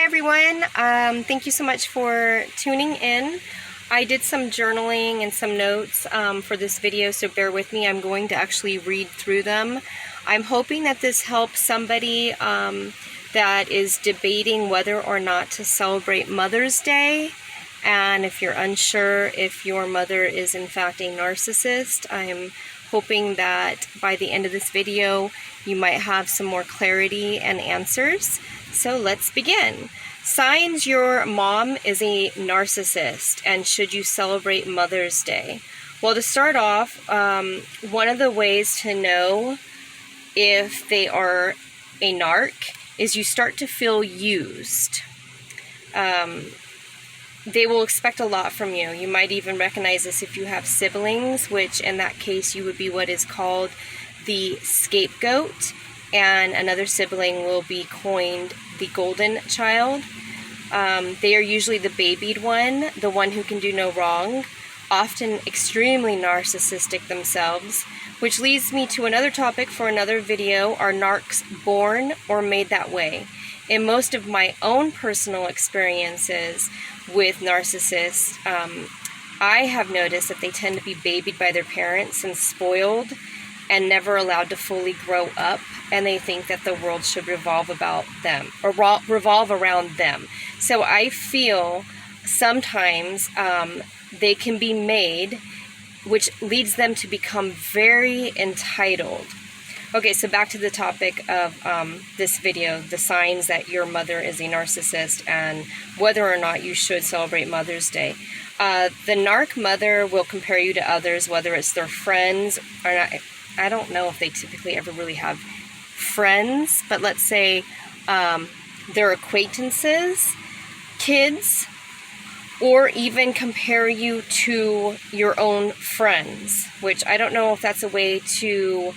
everyone. Thank you so much for tuning in. I did some journaling and some notes for this video, so bear with me. I'm going to actually read through them. I'm hoping that this helps somebody that is debating whether or not to celebrate Mother's Day. And if you're unsure if your mother is in fact a narcissist, I'm hoping that by the end of this video you might have some more clarity and answers. So let's begin. Signs your mom is a narcissist, and should you celebrate Mother's Day? Well, to start off, one of the ways to know if they are a narc is you start to feel used. They will expect a lot from you. You might even recognize this if you have siblings, which in that case you would be what is called the scapegoat, and another sibling will be coined the golden child. They are usually the babied one, the one who can do no wrong, often extremely narcissistic themselves, which leads me to another topic for another video. Are narcs born or made that way? In most of my own personal experiences with narcissists, I have noticed that they tend to be babied by their parents and spoiled and never allowed to fully grow up, and they think that the world should revolve about them or revolve around them. So I feel sometimes they can be made, which leads them to become very entitled. Okay, so back to the topic of this video, the signs that your mother is a narcissist and whether or not you should celebrate Mother's Day. The narc mother will compare you to others, whether it's their friends or not. I don't know if they typically ever really have friends, but let's say their acquaintances, kids, or even compare you to your own friends, which I don't know if that's a way to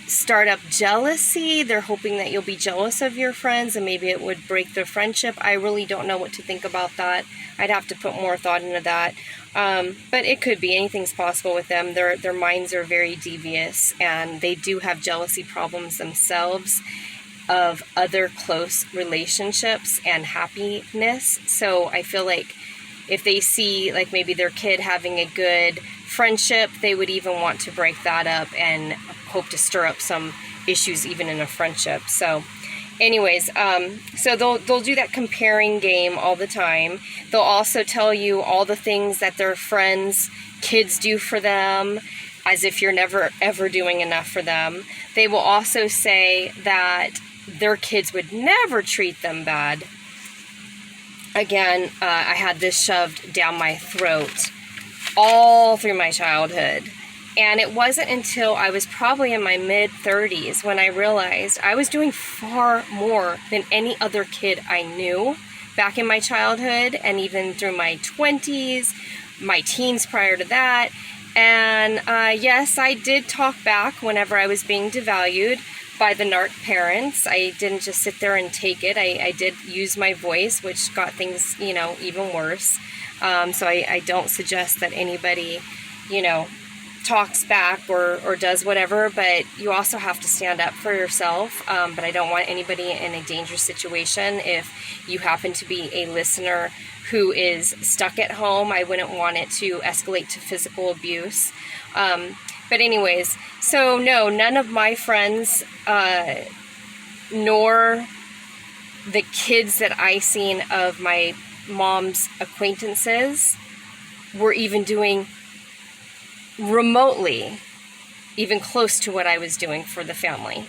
start up jealousy. They're hoping that you'll be jealous of your friends and maybe it would break their friendship. I really don't know what to think about that. I'd have to put more thought into that. But it could be. Anything's possible with them. Their minds are very devious, and they do have jealousy problems themselves of other close relationships and happiness. So I feel like if they see like maybe their kid having a good friendship, they would even want to break that up and hope to stir up some issues even in a friendship. So anyways, so they'll do that comparing game all the time. They'll also tell you all the things that their friends' kids do for them, as if you're never ever doing enough for them. They will also say that their kids would never treat them bad. Again, I had this shoved down my throat all through my childhood. And it wasn't until I was probably in my mid-30s when I realized I was doing far more than any other kid I knew back in my childhood, and even through my 20s, my teens prior to that. And yes, I did talk back whenever I was being devalued by the narc parents. I didn't just sit there and take it. I did use my voice, which got things, even worse. So I don't suggest that anybody, talks back or does whatever, but you also have to stand up for yourself. But I don't want anybody in a dangerous situation. If you happen to be a listener who is stuck at home, I wouldn't want it to escalate to physical abuse. But anyways, so no, none of my friends, nor the kids that I seen of my mom's acquaintances were even doing remotely even close to what I was doing for the family.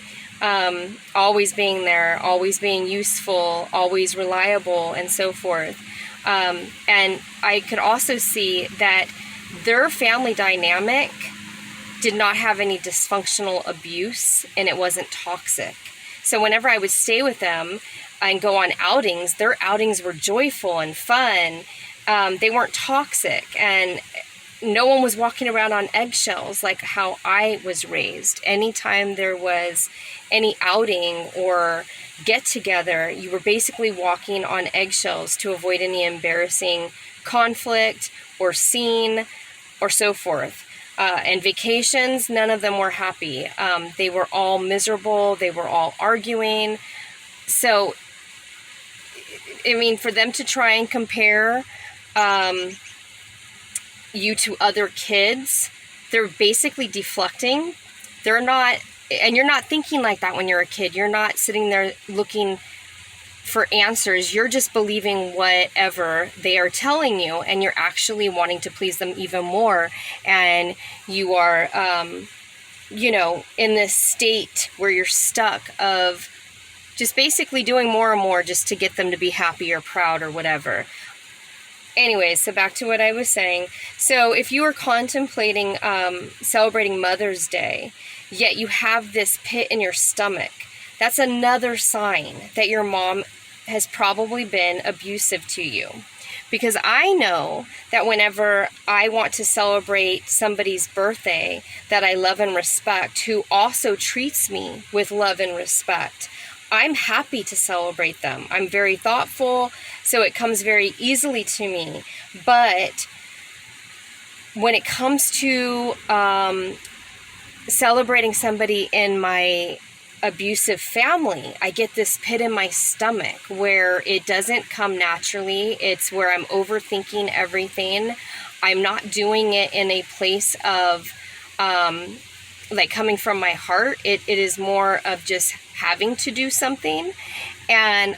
Always being there, always being useful, always reliable, and so forth. And I could also see that their family dynamic did not have any dysfunctional abuse, and it wasn't toxic. So whenever I would stay with them and go on outings, their outings were joyful and fun. They weren't toxic, and no one was walking around on eggshells like how I was raised. Anytime there was any outing or get together, you were basically walking on eggshells to avoid any embarrassing conflict or scene or so forth. And vacations, none of them were happy. They were all miserable. They were all arguing. So, I mean, for them to try and compare you to other kids, they're basically deflecting. They're not, and you're not thinking like that when you're a kid. You're not sitting there looking for answers. You're just believing whatever they are telling you, and you're actually wanting to please them even more. And you are, you know, in this state where you're stuck of just basically doing more and more just to get them to be happy or proud or whatever. Anyways, so back to what I was saying. So if you are contemplating celebrating Mother's Day, yet you have this pit in your stomach, that's another sign that your mom has probably been abusive to you. Because I know that whenever I want to celebrate somebody's birthday that I love and respect, who also treats me with love and respect, I'm happy to celebrate them. I'm very thoughtful, so it comes very easily to me. But when it comes to celebrating somebody in my abusive family, I get this pit in my stomach where it doesn't come naturally. It's where I'm overthinking everything. I'm not doing it in a place of like coming from my heart. It is more of just having to do something, and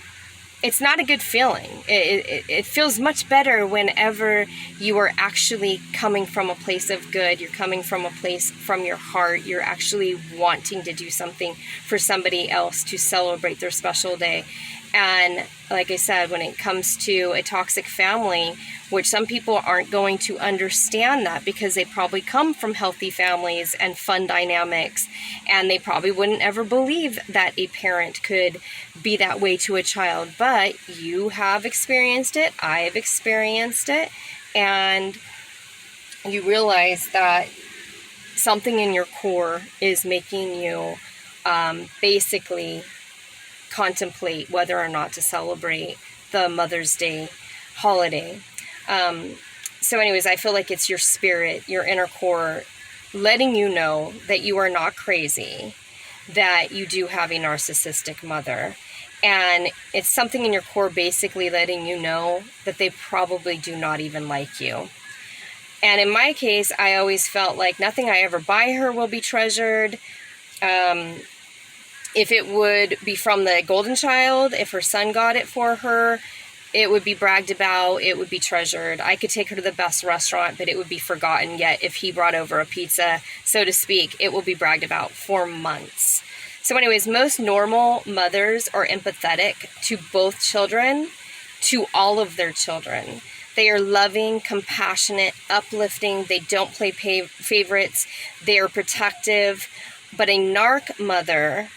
it's not a good feeling. It feels much better whenever you are actually coming from a place of good. You're coming from a place from your heart. You're actually wanting to do something for somebody else to celebrate their special day. And like I said, when it comes to a toxic family, which some people aren't going to understand that because they probably come from healthy families and fun dynamics, and they probably wouldn't ever believe that a parent could be that way to a child. But you have experienced it, I have experienced it, and you realize that something in your core is making you basically contemplate whether or not to celebrate the Mother's Day holiday. So anyways, I feel like it's your spirit, your inner core, letting you know that you are not crazy, that you do have a narcissistic mother. And it's something in your core basically letting you know that they probably do not even like you. And in my case, I always felt like nothing I ever buy her will be treasured. If it would be from the golden child, if her son got it for her, it would be bragged about, it would be treasured. I could take her to the best restaurant, but it would be forgotten. Yet if he brought over a pizza, so to speak, it will be bragged about for months. So anyways, most normal mothers are empathetic to both children, to all of their children. They are loving, compassionate, uplifting. They don't play favorites. They are protective. But a narc mother,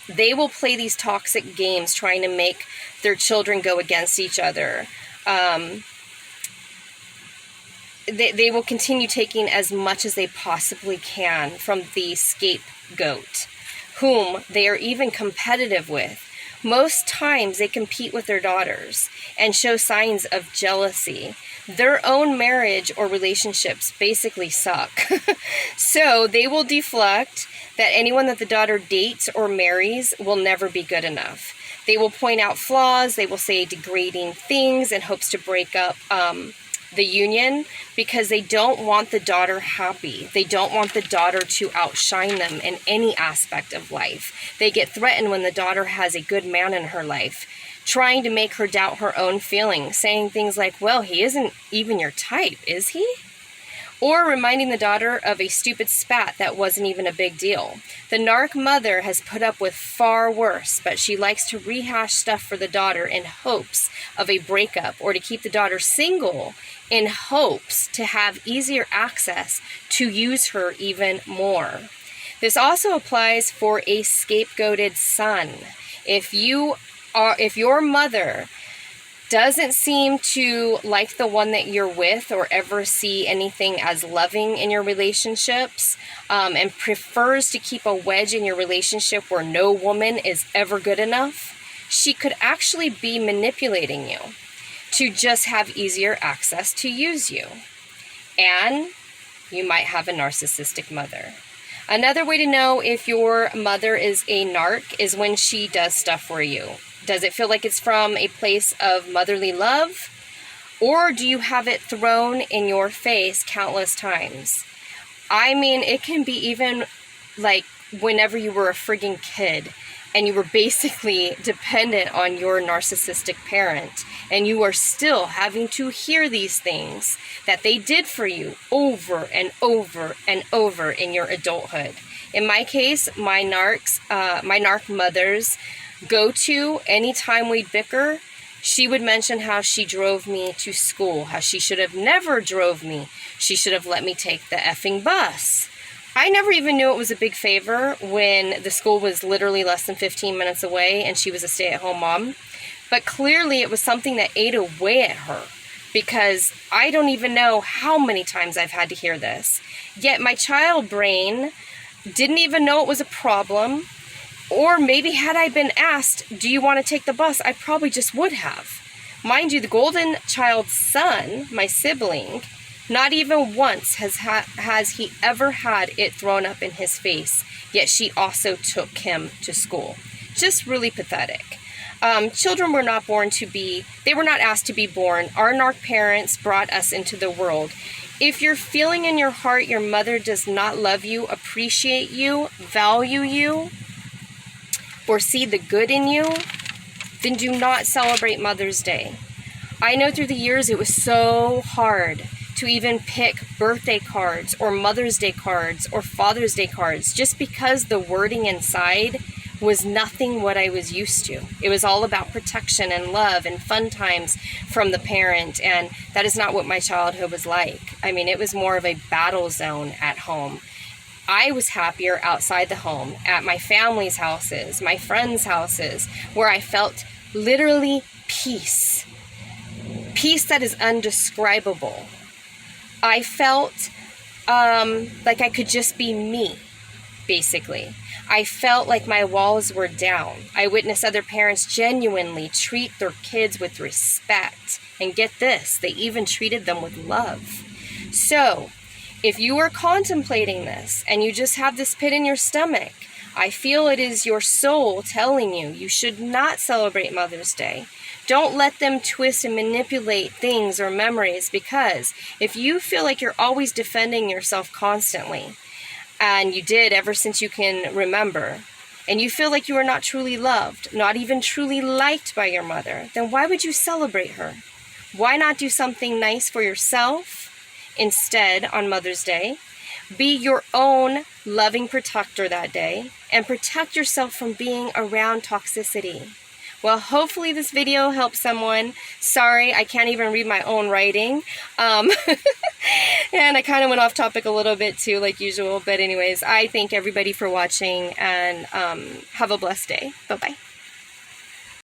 they will play these toxic games trying to make their children go against each other. They will continue taking as much as they possibly can from the scapegoat, whom they are even competitive with. Most times they compete with their daughters and show signs of jealousy. Their own marriage or relationships basically suck. So they will deflect that anyone that the daughter dates or marries will never be good enough. They will point out flaws. They will say degrading things in hopes to break up the union because they don't want the daughter happy. They don't want the daughter to outshine them in any aspect of life. They get threatened when the daughter has a good man in her life, trying to make her doubt her own feelings, saying things like, well, he isn't even your type, is he? Or reminding the daughter of a stupid spat that wasn't even a big deal. The narc mother has put up with far worse, but she likes to rehash stuff for the daughter in hopes of a breakup, or to keep the daughter single in hopes to have easier access to use her even more. This also applies for a scapegoated son. If your mother doesn't seem to like the one that you're with or ever see anything as loving in your relationships, and prefers to keep a wedge in your relationship where no woman is ever good enough, she could actually be manipulating you to just have easier access to use you. And you might have a narcissistic mother. Another way to know if your mother is a narc is when she does stuff for you. Does it feel like it's from a place of motherly love? Or do you have it thrown in your face countless times? I mean, it can be even like whenever you were a friggin' kid and you were basically dependent on your narcissistic parent, and you are still having to hear these things that they did for you over and over and over in your adulthood. In my case, my narc mother's go-to anytime we'd bicker, she would mention how she drove me to school, how she should have never drove me. She should have let me take the effing bus. I never even knew it was a big favor when the school was literally less than 15 minutes away and she was a stay-at-home mom. But clearly it was something that ate away at her, because I don't even know how many times I've had to hear this. Yet my child brain didn't even know it was a problem. Or maybe had I been asked, do you want to take the bus? I probably just would have. Mind you, the golden child's son, my sibling, not even once has he ever had it thrown up in his face, yet she also took him to school. Just really pathetic. Children were not born to be, they were not asked to be born. Our narc parents brought us into the world. If you're feeling in your heart your mother does not love you, appreciate you, value you, or see the good in you, then do not celebrate Mother's Day. I know through the years it was so hard to even pick birthday cards or Mother's Day cards or Father's Day cards, just because the wording inside was nothing what I was used to. It was all about protection and love and fun times from the parent, and that is not what my childhood was like. I mean, it was more of a battle zone at home. I was happier outside the home, at my family's houses, my friends' houses, where I felt literally peace. Peace that is undescribable. I felt like I could just be me, basically. I felt like my walls were down. I witnessed other parents genuinely treat their kids with respect. And get this, they even treated them with love. So, if you are contemplating this and you just have this pit in your stomach, I feel it is your soul telling you you should not celebrate Mother's Day. Don't let them twist and manipulate things or memories, because if you feel like you're always defending yourself constantly, and you did ever since you can remember, and you feel like you are not truly loved, not even truly liked by your mother, then why would you celebrate her? Why not do something nice for yourself instead on Mother's Day? Be your own loving protector that day, and protect yourself from being around toxicity. Well, hopefully this video helps someone. Sorry, I can't even read my own writing. And I kind of went off topic a little bit too, like usual. But anyways, I thank everybody for watching, and have a blessed day. Bye-bye.